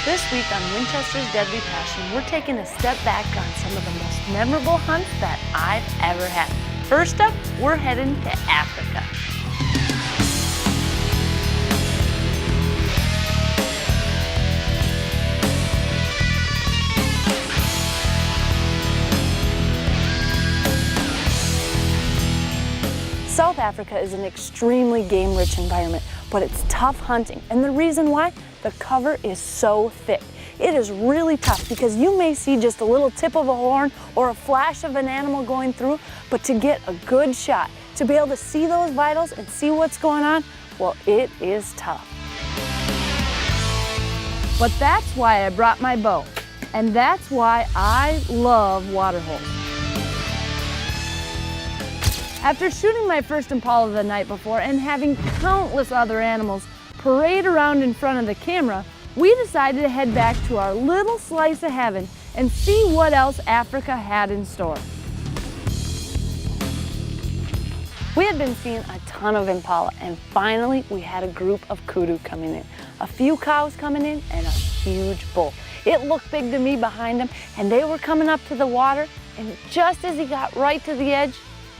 This week on Winchester's Deadly Passion, we're taking a step back on some of the most memorable hunts that I've ever had. First up, we're heading to Africa. South Africa is an extremely game-rich environment, but it's tough hunting. And the reason why? The cover is so thick. It is really tough because you may see just a little tip of a horn or a flash of an animal going through, but to get a good shot, to be able to see those vitals and see what's going on, well, it is tough. But that's why I brought my bow, and that's why I love water holes. After shooting my first impala the night before and having countless other animals parade around in front of the camera, we decided to head back to our little slice of heaven and see what else Africa had in store. We had been seeing a ton of impala, and finally we had a group of kudu coming in. A few cows coming in and a huge bull. It looked big to me behind them, and they were coming up to the water, and just as he got right to the edge,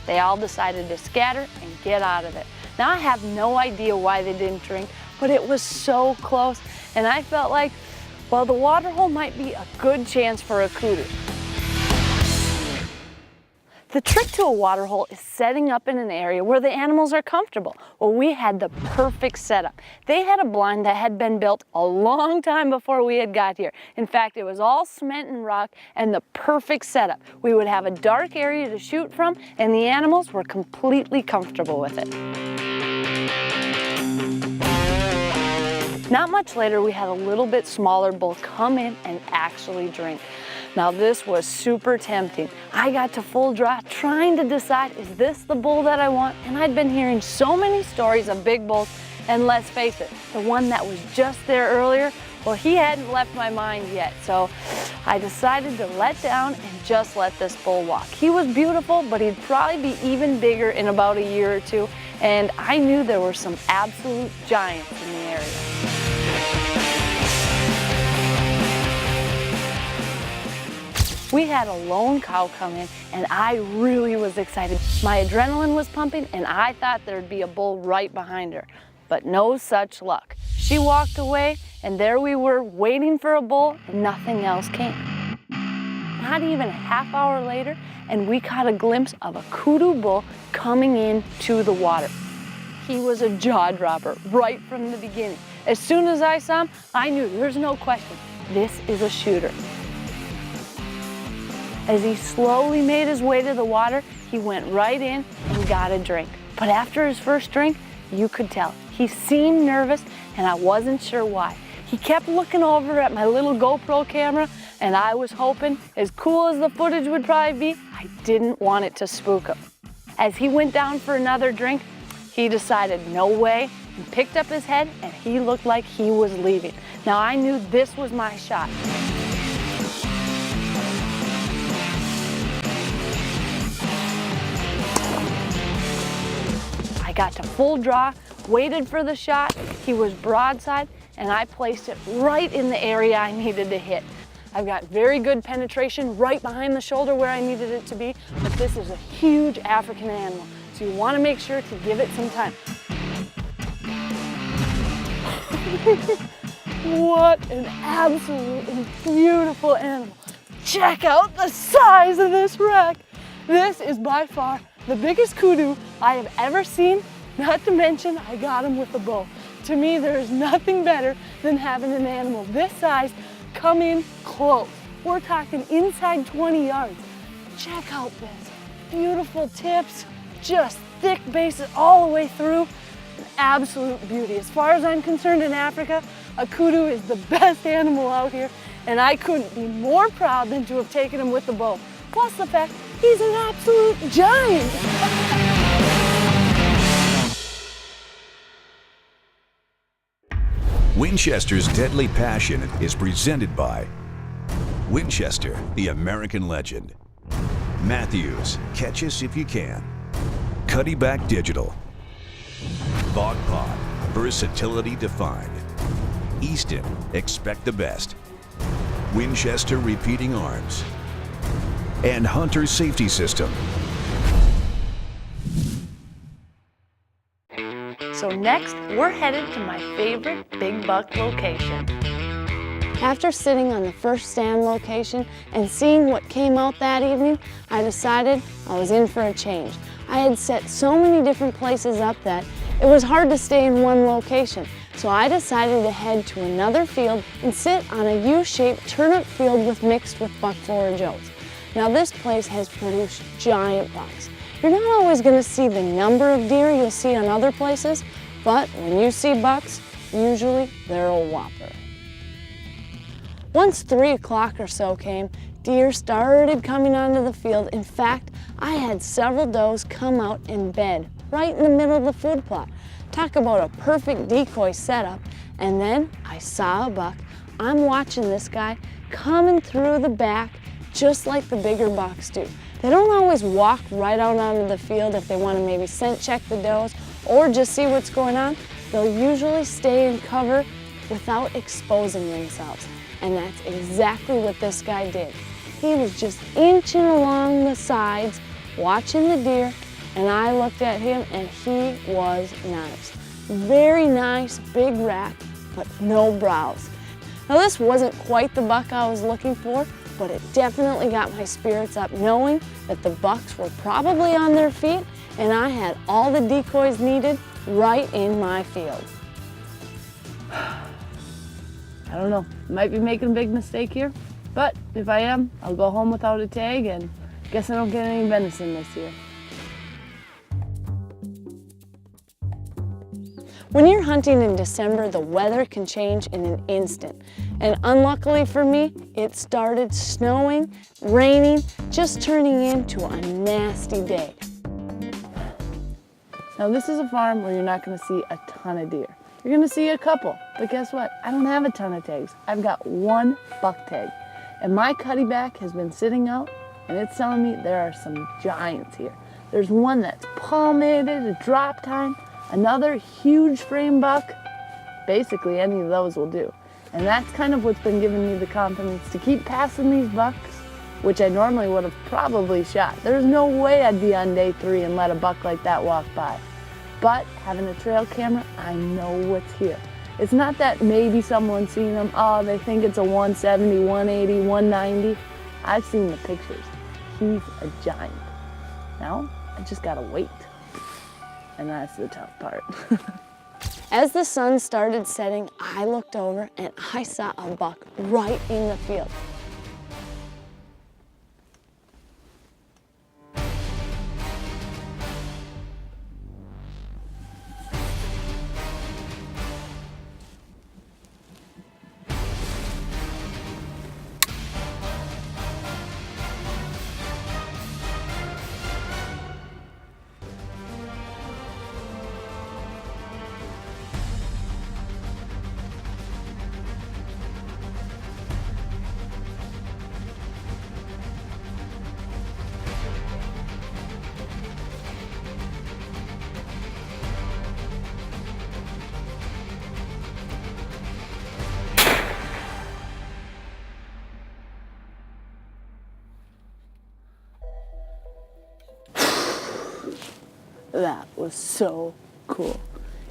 they all decided to scatter and get out of it. Now I have no idea why they didn't drink, but it was so close, and I felt like, well, the water hole might be a good chance for a kudu. The trick to a water hole is setting up in an area where the animals are comfortable. Well, we had the perfect setup. They had a blind that had been built a long time before we had got here. In fact, it was all cement and rock and the perfect setup. We would have a dark area to shoot from, and the animals were completely comfortable with it. Not much later, we had a little bit smaller bull come in and actually drink. Now this was super tempting. I got to full draw trying to decide, is this the bull that I want? And I'd been hearing so many stories of big bulls, and let's face it, the one that was just there earlier, well, he hadn't left my mind yet. So I decided to let down and just let this bull walk. He was beautiful, but he'd probably be even bigger in about a year or two, and I knew there were some absolute giants in the area. We had a lone cow come in, and I really was excited. My adrenaline was pumping, and I thought there'd be a bull right behind her, but no such luck. She walked away, and there we were waiting for a bull, and nothing else came. Not even a half hour later, and we caught a glimpse of a kudu bull coming into the water. He was a jaw dropper right from the beginning. As soon as I saw him, I knew there's no question, this is a shooter. As he slowly made his way to the water, he went right in and got a drink. But after his first drink, you could tell. He seemed nervous, and I wasn't sure why. He kept looking over at my little GoPro camera, and I was hoping, as cool as the footage would probably be, I didn't want it to spook him. As he went down for another drink, he decided no way, and picked up his head, and he looked like he was leaving. Now I knew this was my shot. I got to full draw, waited for the shot, he was broadside, and I placed it right in the area I needed to hit. I've got very good penetration right behind the shoulder where I needed it to be, but this is a huge African animal, so you want to make sure to give it some time. What an absolutely beautiful animal. Check out the size of this rack. This is by far the biggest kudu I have ever seen, not to mention I got him with a bow. To me, there is nothing better than having an animal this size come in close. We're talking inside 20 yards. Check out this. Beautiful tips, just thick bases all the way through. An absolute beauty. As far as I'm concerned in Africa, a kudu is the best animal out here, and I couldn't be more proud than to have taken him with the bow. Plus the fact he's an absolute giant. Winchester's Deadly Passion is presented by Winchester, the American legend. Matthews, catch us if you can. Cuddyback Digital. Bog Pod, versatility defined. Easton, expect the best. Winchester repeating arms. And Hunter Safety System. So next, we're headed to my favorite big buck location. After sitting on the first stand location and seeing what came out that evening, I decided I was in for a change. I had set so many different places up that it was hard to stay in one location. So I decided to head to another field and sit on a U-shaped turnip field mixed with buck forage oats. Now this place has produced giant bucks. You're not always going to see the number of deer you'll see on other places, but when you see bucks, usually they're a whopper. Once 3 o'clock or so came, deer started coming onto the field. In fact, I had several does come out and bed right in the middle of the food plot. Talk about a perfect decoy setup. And then I saw a buck. I'm watching this guy coming through the back just like the bigger bucks do. They don't always walk right out onto the field if they want to maybe scent check the does or just see what's going on. They'll usually stay in cover without exposing themselves. And that's exactly what this guy did. He was just inching along the sides, watching the deer, and I looked at him and he was nice. Very nice, big rack, but no brows. Now this wasn't quite the buck I was looking for, but it definitely got my spirits up knowing that the bucks were probably on their feet and I had all the decoys needed right in my field. I don't know, might be making a big mistake here, but if I am, I'll go home without a tag and guess I don't get any venison this year. When you're hunting in December, the weather can change in an instant. And unluckily for me, it started snowing, raining, just turning into a nasty day. Now this is a farm where you're not going to see a ton of deer. You're going to see a couple, but guess what? I don't have a ton of tags. I've got one buck tag. And my cutty back has been sitting out, and it's telling me there are some giants here. There's one that's palmated, a drop tine, another huge frame buck. Basically, any of those will do. And that's kind of what's been giving me the confidence to keep passing these bucks, which I normally would have probably shot. There's no way I'd be on day 3 and let a buck like that walk by. But having a trail camera, I know what's here. It's not that maybe someone's seen them, oh, they think it's a 170, 180, 190. I've seen the pictures. He's a giant. Now, I just gotta wait. And that's the tough part. As the sun started setting, I looked over and I saw a buck right in the field. That was so cool.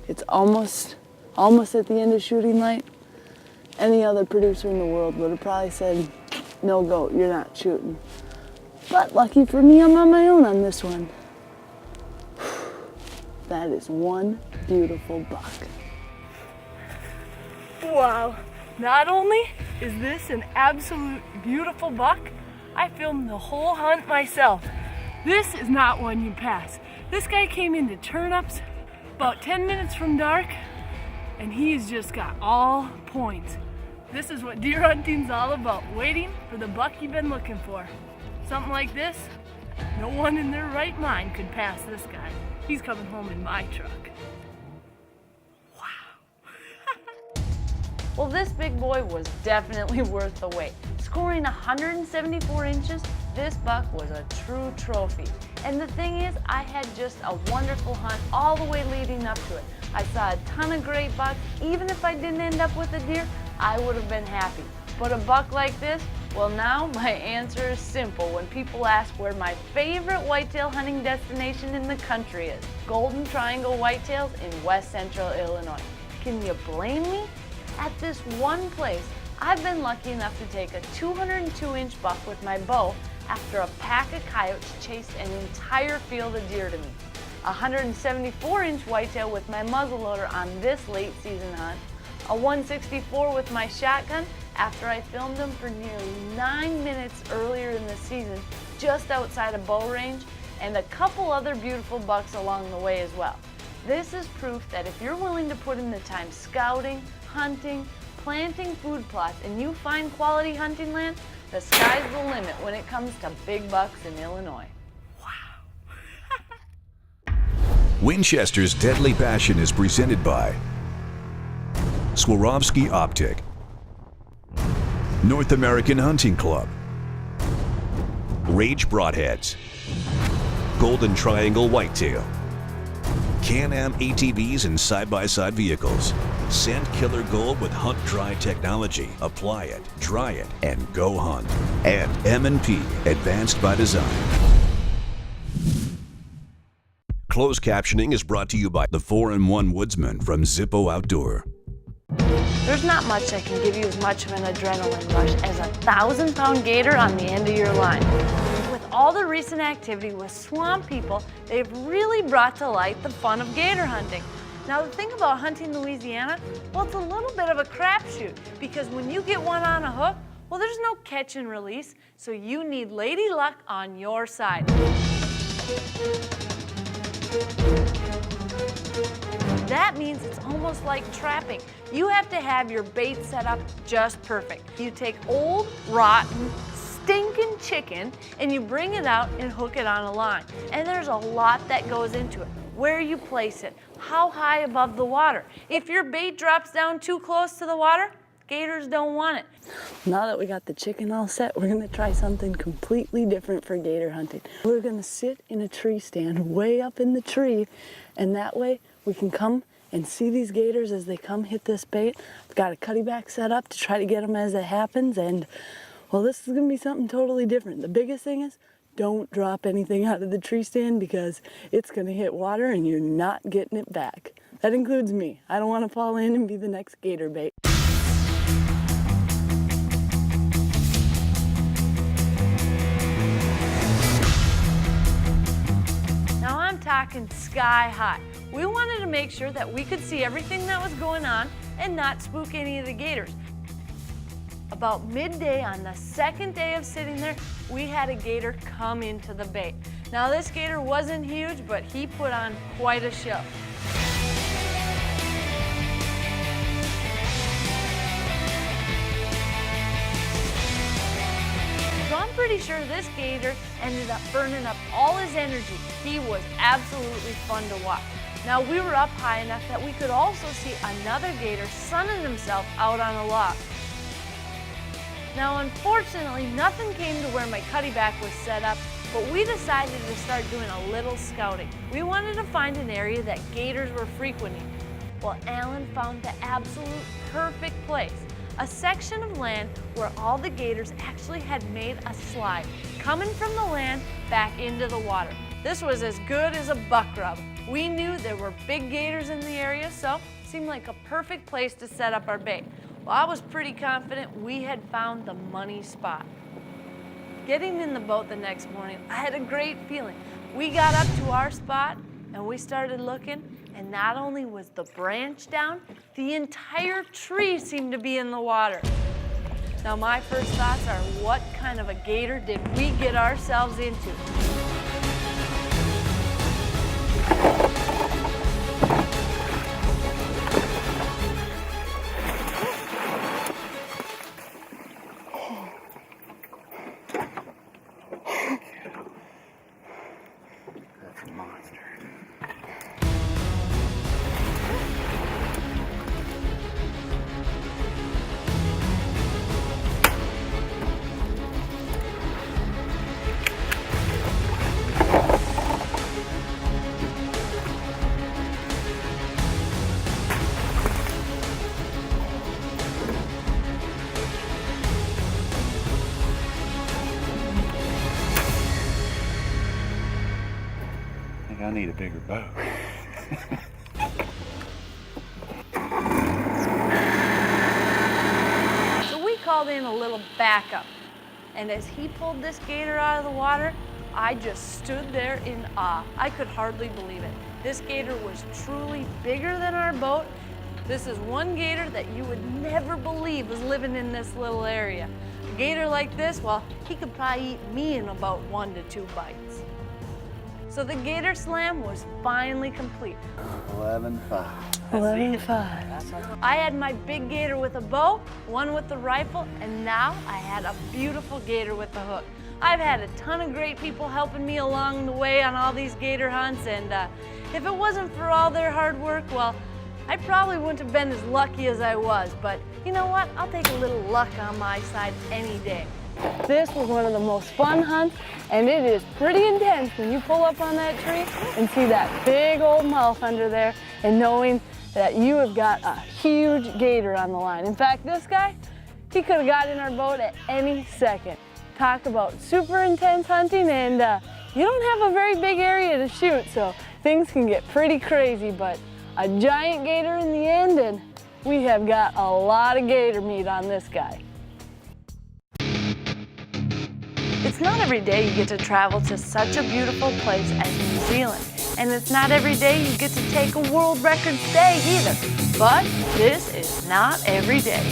It's almost at the end of shooting light. Any other producer in the world would have probably said, no goat, you're not shooting. But lucky for me, I'm on my own on this one. That is one beautiful buck. Wow, not only is this an absolute beautiful buck, I filmed the whole hunt myself. This is not one you pass. This guy came into turnips about 10 minutes from dark, and he's just got all points. This is what deer hunting's all about, waiting for the buck you've been looking for. Something like this, no one in their right mind could pass this guy. He's coming home in my truck. Wow. Well, this big boy was definitely worth the wait. Scoring 174 inches, this buck was a true trophy. And the thing is, I had just a wonderful hunt all the way leading up to it. I saw a ton of great bucks. Even if I didn't end up with a deer, I would have been happy. But a buck like this, well, now my answer is simple when people ask where my favorite whitetail hunting destination in the country is. Golden Triangle Whitetails in West Central Illinois. Can you blame me? At this one place, I've been lucky enough to take a 202-inch buck with my bow after a pack of coyotes chased an entire field of deer to me. A 174-inch whitetail with my muzzleloader on this late season hunt. A 164 with my shotgun after I filmed them for nearly 9 minutes earlier in the season just outside of bow range, and a couple other beautiful bucks along the way as well. This is proof that if you're willing to put in the time scouting, hunting, planting food plots, and you find quality hunting land, the sky's the limit when it comes to big bucks in Illinois. Winchester's Deadly Passion is presented by Swarovski Optic, North American Hunting Club, Rage Broadheads, Golden Triangle Whitetail, Can-Am ATVs and side-by-side vehicles, Scent Killer Gold with Hunt Dry technology. Apply it, dry it, and go hunt. And M&P, Advanced by Design. Closed captioning is brought to you by the 4-in-1 Woodsman from Zippo Outdoor. There's not much that can give you as much of an adrenaline rush as a 1,000-pound gator on the end of your line. With all the recent activity with swamp people, they've really brought to light the fun of gator hunting. Now the thing about hunting Louisiana, well, it's a little bit of a crapshoot because when you get one on a hook, well, there's no catch and release, so you need Lady Luck on your side. That means it's almost like trapping. You have to have your bait set up just perfect. You take old, rotten, stinking chicken and you bring it out and hook it on a line. And there's a lot that goes into it. Where you place it, how high above the water. If your bait drops down too close to the water, gators don't want it. Now that we got the chicken all set, we're gonna try something completely different for gator hunting. We're gonna sit in a tree stand way up in the tree, and that way we can come and see these gators as they come hit this bait. I've got a cutty back set up to try to get them as it happens, and well, this is gonna be something totally different. The biggest thing is, don't drop anything out of the tree stand because it's gonna hit water and you're not getting it back. That includes me. I don't wanna fall in and be the next gator bait. Now I'm talking sky high. We wanted to make sure that we could see everything that was going on and not spook any of the gators. About midday on the second day of sitting there, we had a gator come into the bait. Now this gator wasn't huge, but he put on quite a show. So I'm pretty sure this gator ended up burning up all his energy. He was absolutely fun to watch. Now we were up high enough that we could also see another gator sunning himself out on a log. Now unfortunately, nothing came to where my cutty back was set up, but we decided to start doing a little scouting. We wanted to find an area that gators were frequenting. Well, Alan found the absolute perfect place. A section of land where all the gators actually had made a slide, coming from the land back into the water. This was as good as a buck rub. We knew there were big gators in the area, so it seemed like a perfect place to set up our bait. Well, I was pretty confident we had found the money spot. Getting in the boat the next morning, I had a great feeling. We got up to our spot and we started looking, and not only was the branch down, the entire tree seemed to be in the water. Now my first thoughts are, what kind of a gator did we get ourselves into? That's a monster. need a bigger bow. So we called in a little backup. And as he pulled this gator out of the water, I just stood there in awe. I could hardly believe it. This gator was truly bigger than our boat. This is one gator that you would never believe was living in this little area. A gator like this, well, he could probably eat me in about 1 to 2 bites. So the gator slam was finally complete. 11-5. 11-5. I had my big gator with a bow, one with the rifle, and now I had a beautiful gator with the hook. I've had a ton of great people helping me along the way on all these gator hunts, and if it wasn't for all their hard work, well, I probably wouldn't have been as lucky as I was, but you know what? I'll take a little luck on my side any day. This was one of the most fun hunts, and it is pretty intense when you pull up on that tree and see that big old mouth under there and knowing that you have got a huge gator on the line. In fact, this guy, he could have got in our boat at any second. Talk about super intense hunting, and you don't have a very big area to shoot, so things can get pretty crazy, but a giant gator in the end, and we have got a lot of gator meat on this guy. It's not every day you get to travel to such a beautiful place as New Zealand. And it's not every day you get to take a world record stay either. But this is not every day.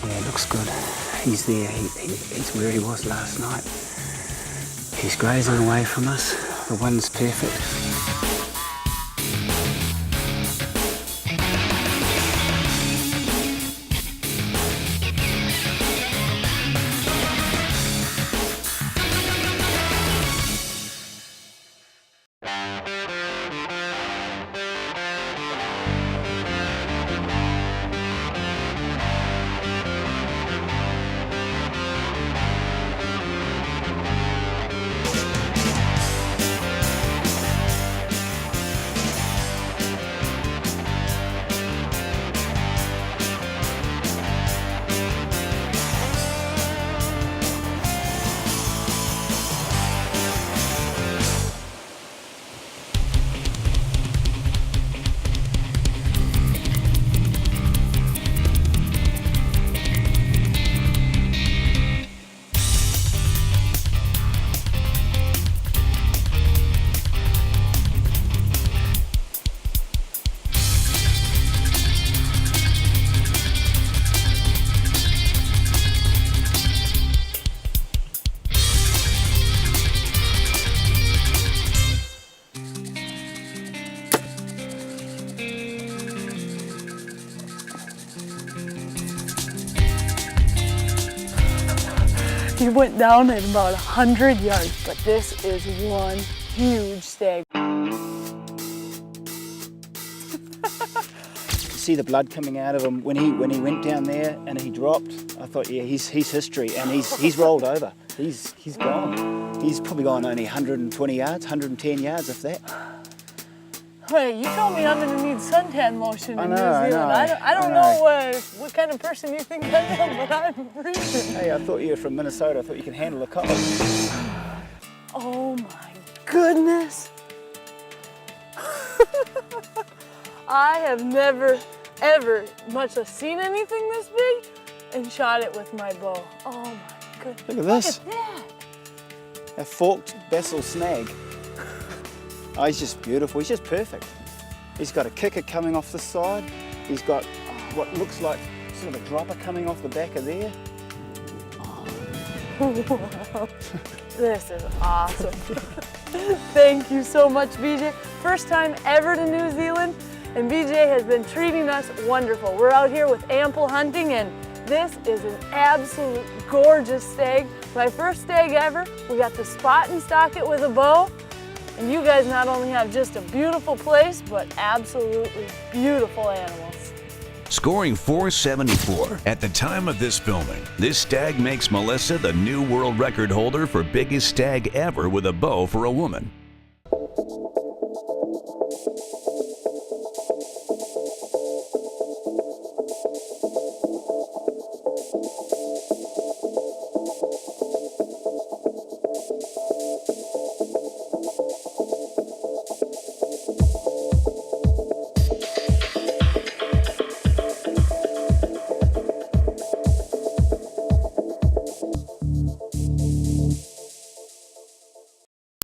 Yeah, it looks good. He's there. He's where he was last night. He's grazing away from us. The wind's perfect. He went down at about 100 yards, but this is one huge stag. See the blood coming out of him when he went down there and he dropped. I thought, yeah, he's history, and he's rolled over. He's gone. He's probably gone only 120 yards, 110 yards, if that. Hey, you told me I'm gonna need suntan lotion in New I Zealand. know, I don't know what kind of person you think I am, but I'm freezing. Hey, I thought you were from Minnesota. I thought you could handle a cold. Oh my goodness. I have never, ever, much less seen anything this big and shot it with my bow. Oh my goodness. Look at this. Look at that. A forked basil snag. Oh, he's just beautiful. He's just perfect. He's got a kicker coming off the side. He's got what looks like sort of a dropper coming off the back of there. Wow. This is awesome. Thank you so much, BJ. First time ever to New Zealand, and BJ has been treating us wonderful. We're out here with ample hunting, and this is an absolute gorgeous stag. My first stag ever. We got to spot and stalk it with a bow. And you guys not only have just a beautiful place, but absolutely beautiful animals. Scoring 474 at the time of this filming, this stag makes Melissa the new world record holder for biggest stag ever with a bow for a woman.